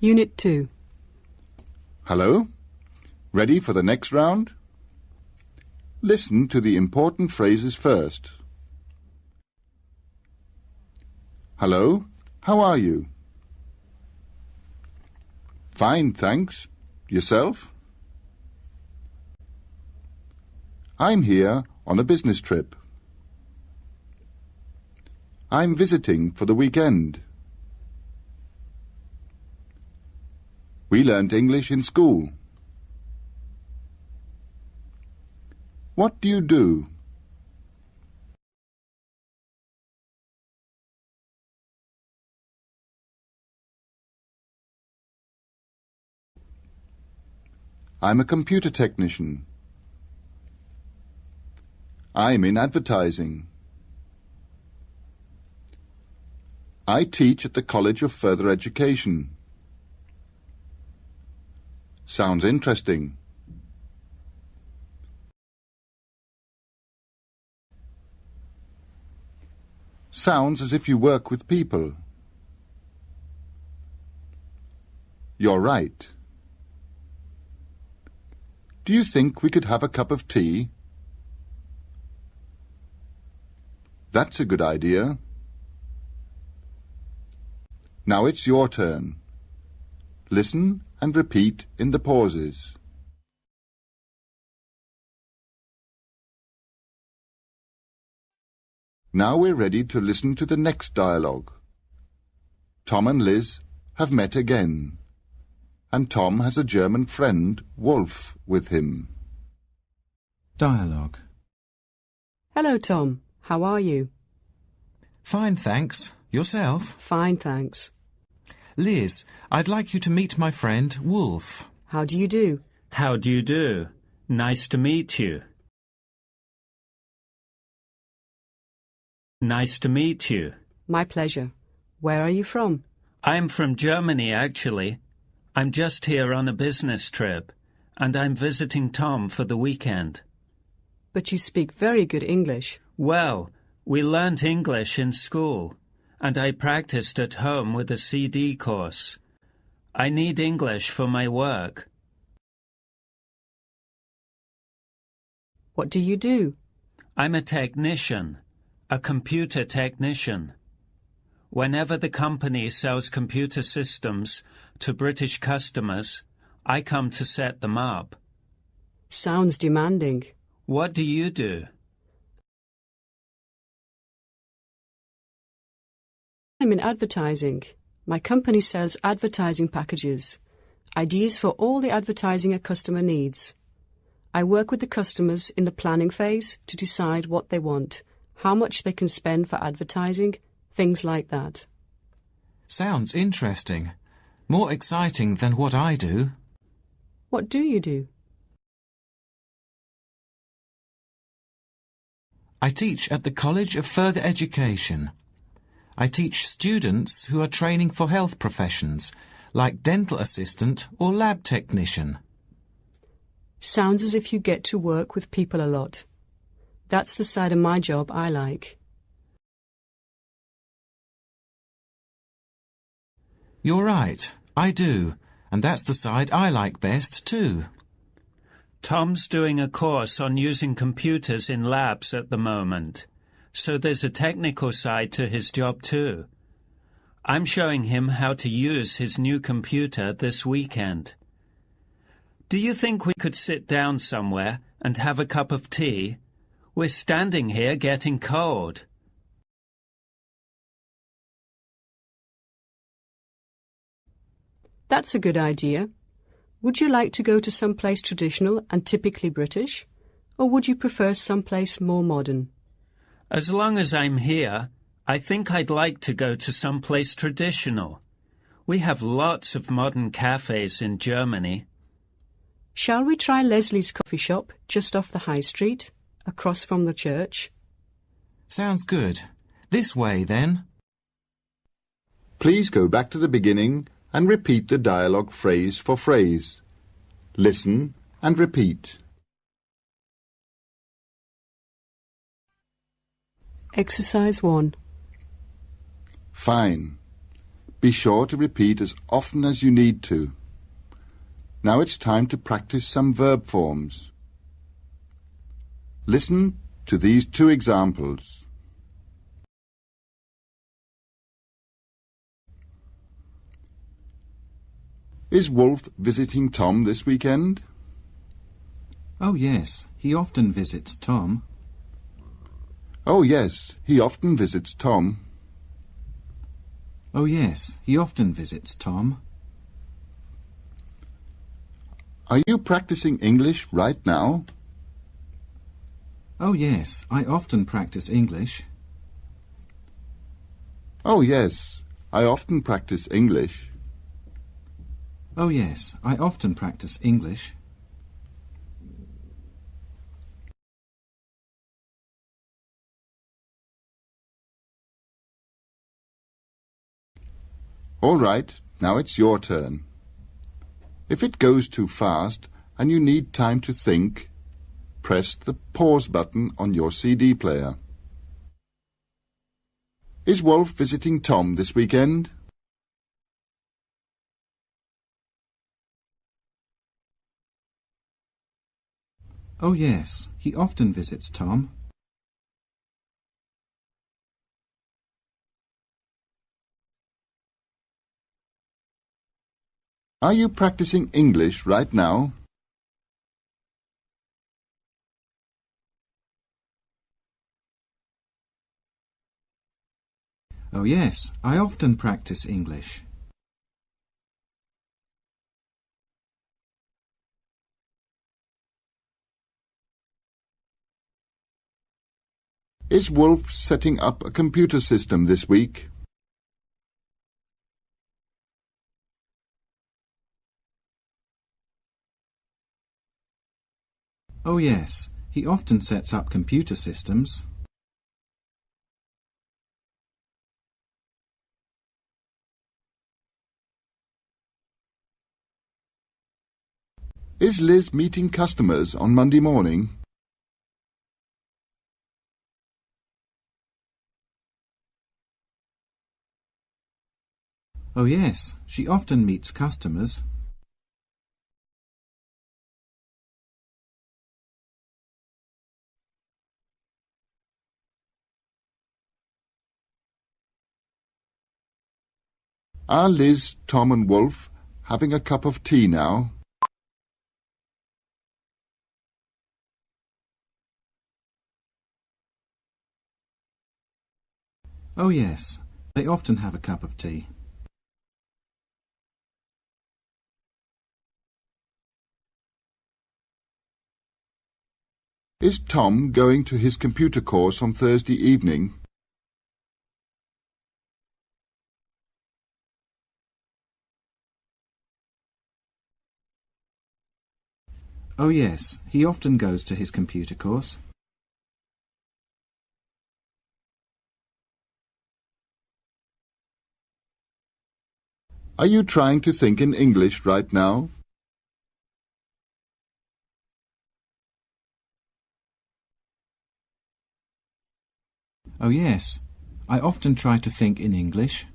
Unit 2. Hello? Ready for the next round? Listen to the important phrases first. Hello, how are you? Fine, thanks. Yourself? I'm here on a business trip. I'm visiting for the weekend. We learnt English in school. What do you do? I'm a computer technician. I'm in advertising. I teach at the College of Further Education. Sounds interesting. Sounds as if you work with people. You're right. Do you think we could have a cup of tea? That's a good idea. Now it's your turn. Listen and repeat in the pauses. Now we're ready to listen to the next dialogue. Tom and Liz have met again, and Tom has a German friend, Wolf, with him. Dialogue. Hello, Tom. How are you? Fine, thanks. Yourself? Fine, thanks. Liz, I'd like you to meet my friend, Wolf. How do you do? How do you do? Nice to meet you. Nice to meet you. My pleasure. Where are you from? I'm from Germany, actually. I'm just here on a business trip, and I'm visiting Tom for the weekend. But you speak very good English. Well, we learnt English in school, and I practiced at home with a CD course. I need English for my work. What do you do? I'm a technician, a computer technician. Whenever the company sells computer systems to British customers, I come to set them up. Sounds demanding. What do you do? I'm in advertising. My company sells advertising packages, ideas for all the advertising a customer needs. I work with the customers in the planning phase to decide what they want, how much they can spend for advertising, things like that. Sounds interesting. More exciting than what I do. What do you do? I teach at the College of Further Education. I teach students who are training for health professions, like dental assistant or lab technician. Sounds as if you get to work with people a lot. That's the side of my job I like. You're right, I do, and that's the side I like best too. Tom's doing a course on using computers in labs at the moment, so there's a technical side to his job too. I'm showing him how to use his new computer this weekend. Do you think we could sit down somewhere and have a cup of tea? We're standing here getting cold. That's a good idea. Would you like to go to some place traditional and typically British, or would you prefer some place more modern? As long as I'm here, I think I'd like to go to some place traditional. We have lots of modern cafes in Germany. Shall we try Leslie's coffee shop just off the high street, across from the church? Sounds good. This way, then. Please go back to the beginning and repeat the dialogue phrase for phrase. Listen and repeat. Exercise 1. Fine. Be sure to repeat as often as you need to. Now it's time to practice some verb forms. Listen to these two examples. Is Wolf visiting Tom this weekend? Oh, yes, he often visits Tom. Oh, yes, he often visits Tom. Oh, yes, he often visits Tom. Are you practicing English right now? Oh, yes, I often practice English. Oh, yes, I often practice English. Oh, yes, I often practice English. All right, now it's your turn. If it goes too fast and you need time to think, press the pause button on your CD player. Is Wolf visiting Tom this weekend? Oh, yes, he often visits Tom. Are you practicing English right now? Oh, yes, I often practice English. Is Wolf setting up a computer system this week? Oh, yes, he often sets up computer systems. Is Liz meeting customers on Monday morning? Oh, yes, she often meets customers. Are Liz, Tom and Wolf having a cup of tea now? Oh, yes, they often have a cup of tea. Is Tom going to his computer course on Thursday evening? Oh, yes, he often goes to his computer course. Are you trying to think in English right now? Oh, yes, I often try to think in English.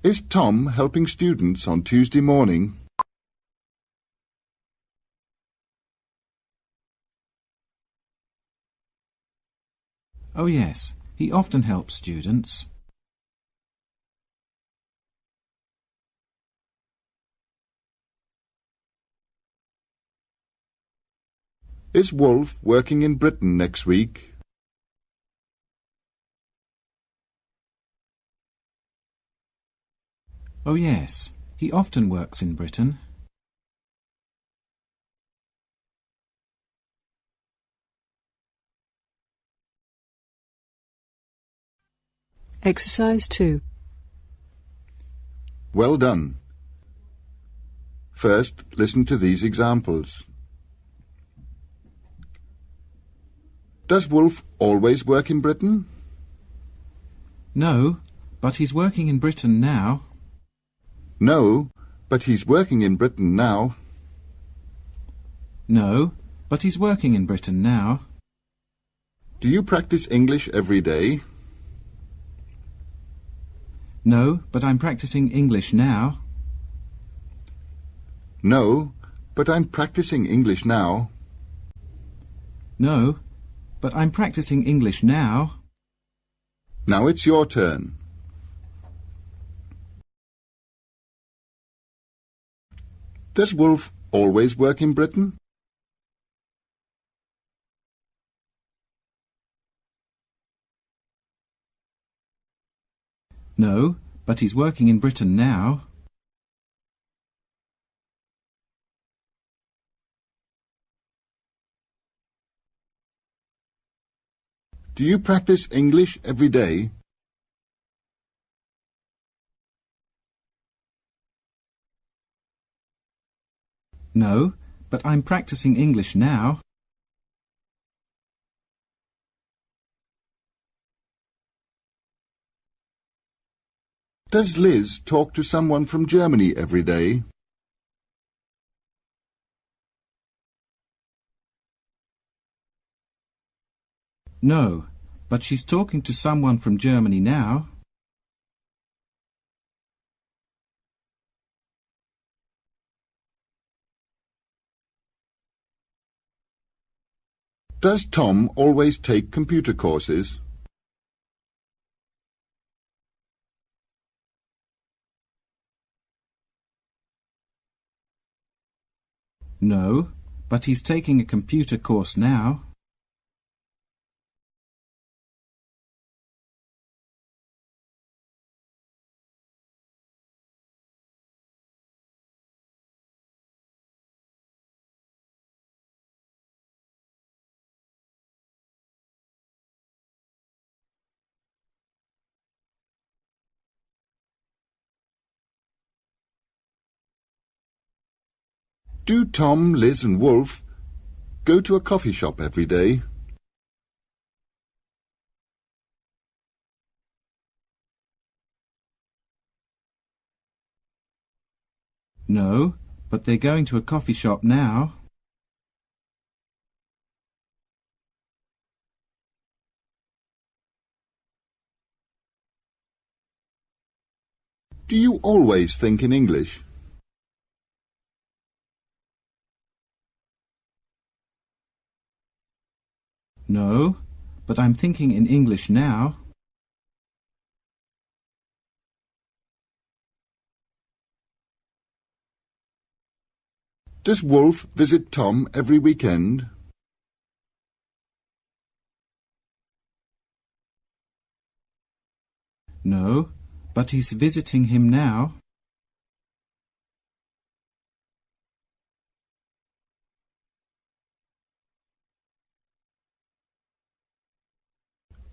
Is Tom helping students on Tuesday morning? Oh, yes, he often helps students. Is Wolf working in Britain next week? Oh, yes, he often works in Britain. Exercise 2. Well done. First, listen to these examples. Does Wolf always work in Britain? No, but he's working in Britain now. No, but he's working in Britain now. No, but he's working in Britain now. Do you practice English every day? No, but I'm practicing English now. No, but I'm practicing English now. No, but I'm practicing English now. Now it's your turn. Does Wolf always work in Britain? No, but he's working in Britain now. Do you practice English every day? No, but I'm practicing English now. Does Liz talk to someone from Germany every day? No, but she's talking to someone from Germany now. Does Tom always take computer courses? No, but he's taking a computer course now. Do Tom, Liz and Wolf go to a coffee shop every day? No, but they're going to a coffee shop now. Do you always think in English? No, but I'm thinking in English now. Does Wolf visit Tom every weekend? No, but he's visiting him now.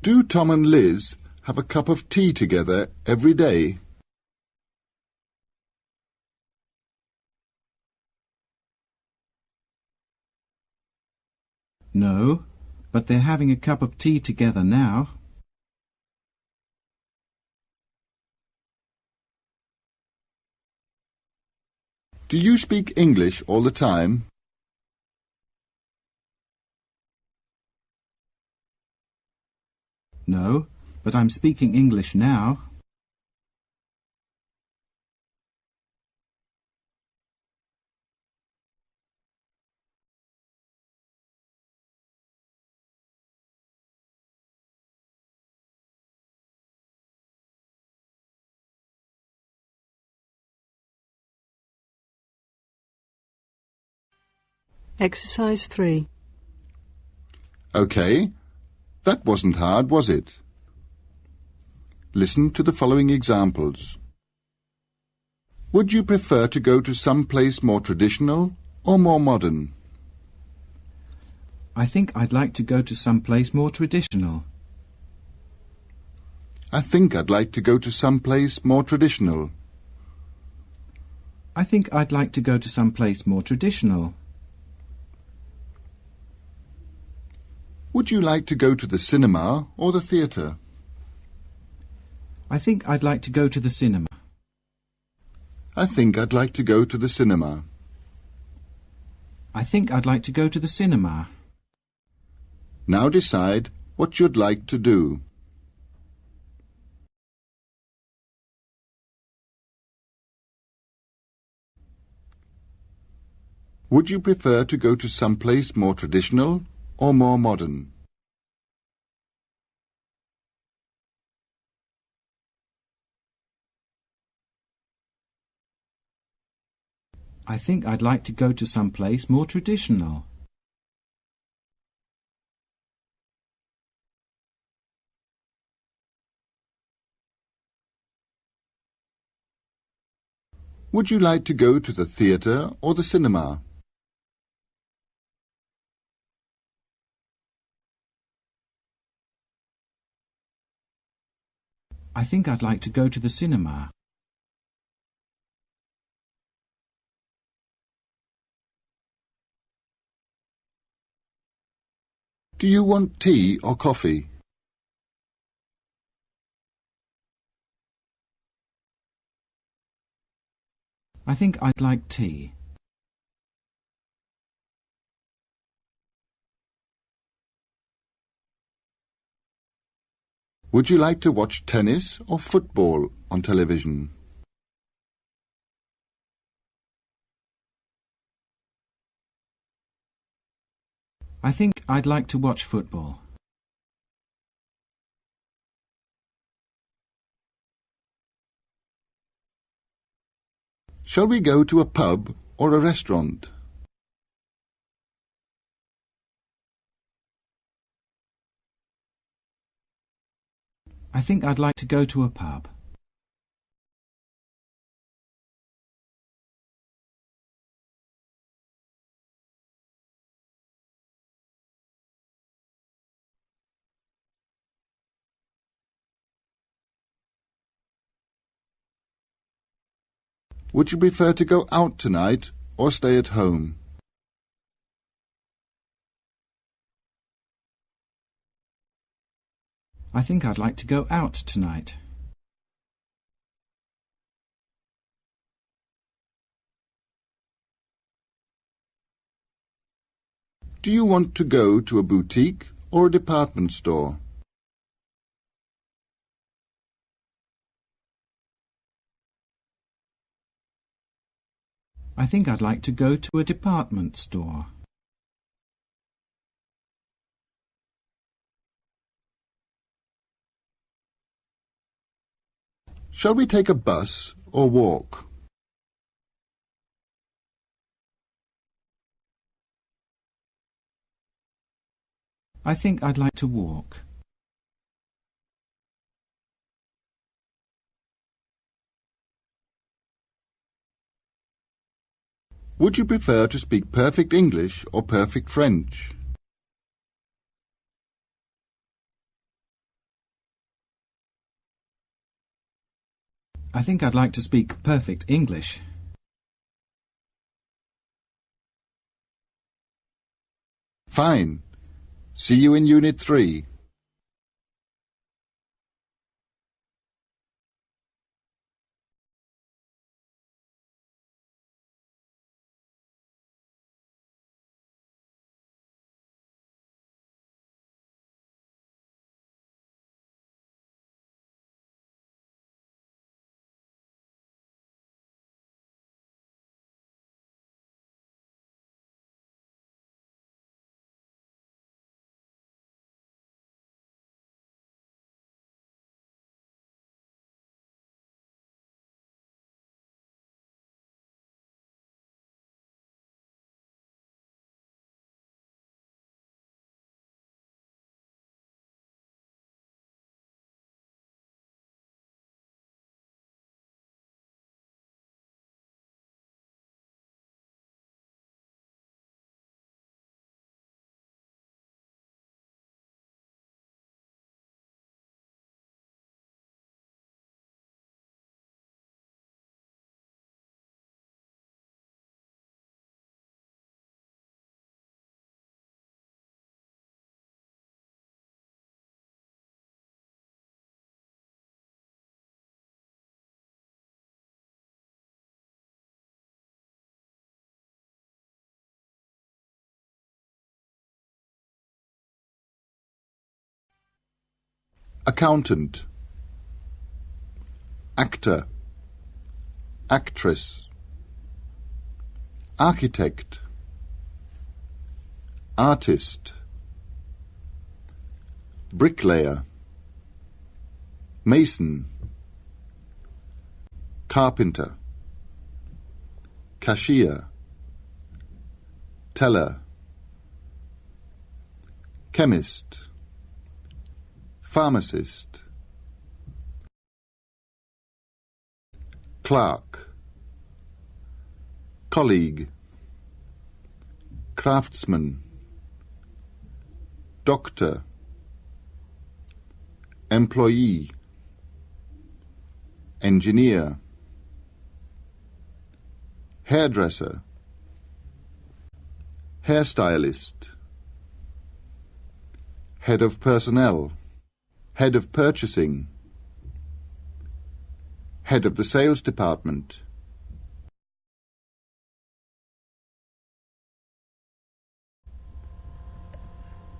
Do Tom and Liz have a cup of tea together every day? No, but they're having a cup of tea together now. Do you speak English all the time? No, but I'm speaking English now. Exercise 3. OK. That wasn't hard, was it? Listen to the following examples. Would you prefer to go to some place more traditional or more modern? I think I'd like to go to some place more traditional. I think I'd like to go to some place more traditional. I think I'd like to go to some place more traditional. Would you like to go to the cinema or the theatre? I think I'd like to go to the cinema. I think I'd like to go to the cinema. I think I'd like to go to the cinema. Now decide what you'd like to do. Would you prefer to go to some place more traditional or more modern? I think I'd like to go to some place more traditional. Would you like to go to the theatre or the cinema? I think I'd like to go to the cinema. Do you want tea or coffee? I think I'd like tea. Would you like to watch tennis or football on television? I think I'd like to watch football. Shall we go to a pub or a restaurant? I think I'd like to go to a pub. Would you prefer to go out tonight or stay at home? I think I'd like to go out tonight. Do you want to go to a boutique or a department store? I think I'd like to go to a department store. Shall we take a bus or walk? I think I'd like to walk. Would you prefer to speak perfect English or perfect French? I think I'd like to speak perfect English. Fine. See you in Unit 3. accountant, actor, actress, architect, artist, bricklayer, mason, carpenter, cashier, teller, chemist, pharmacist, clerk, colleague, craftsman, doctor, employee, engineer, hairdresser, hairstylist, head of personnel, head of purchasing, head of the sales department,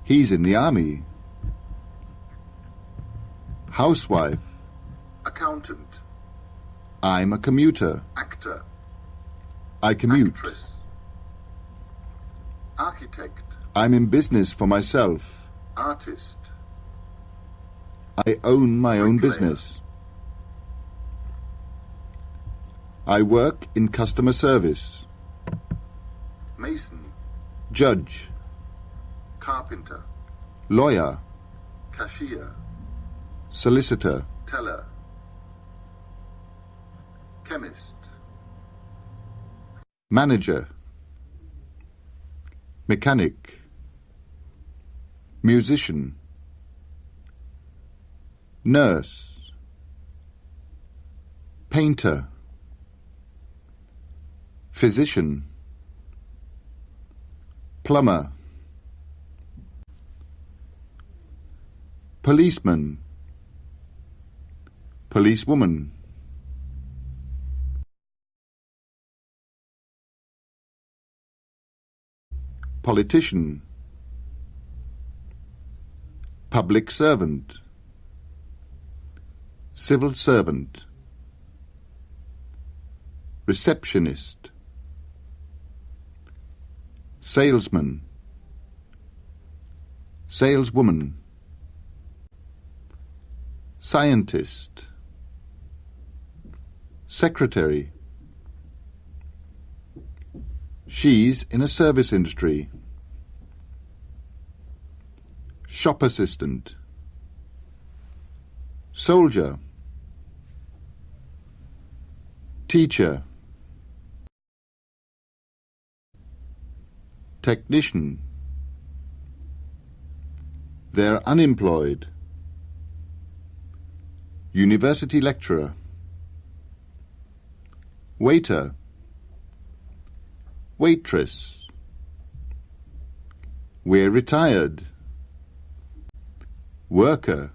he's in the army, housewife, accountant, I'm a commuter, actor, I commute, actress, architect, I'm in business for myself, artist, I own my own business, I work in customer service, mason, judge, carpenter, lawyer, cashier, solicitor, teller, chemist, manager, mechanic, musician, nurse, painter, physician, plumber, policeman, policewoman, politician, public servant, civil servant, receptionist, salesman, saleswoman, scientist, secretary. She's in a service industry. Shop assistant, soldier, teacher, technician. They're unemployed. University lecturer, waiter, waitress. We're retired. Worker,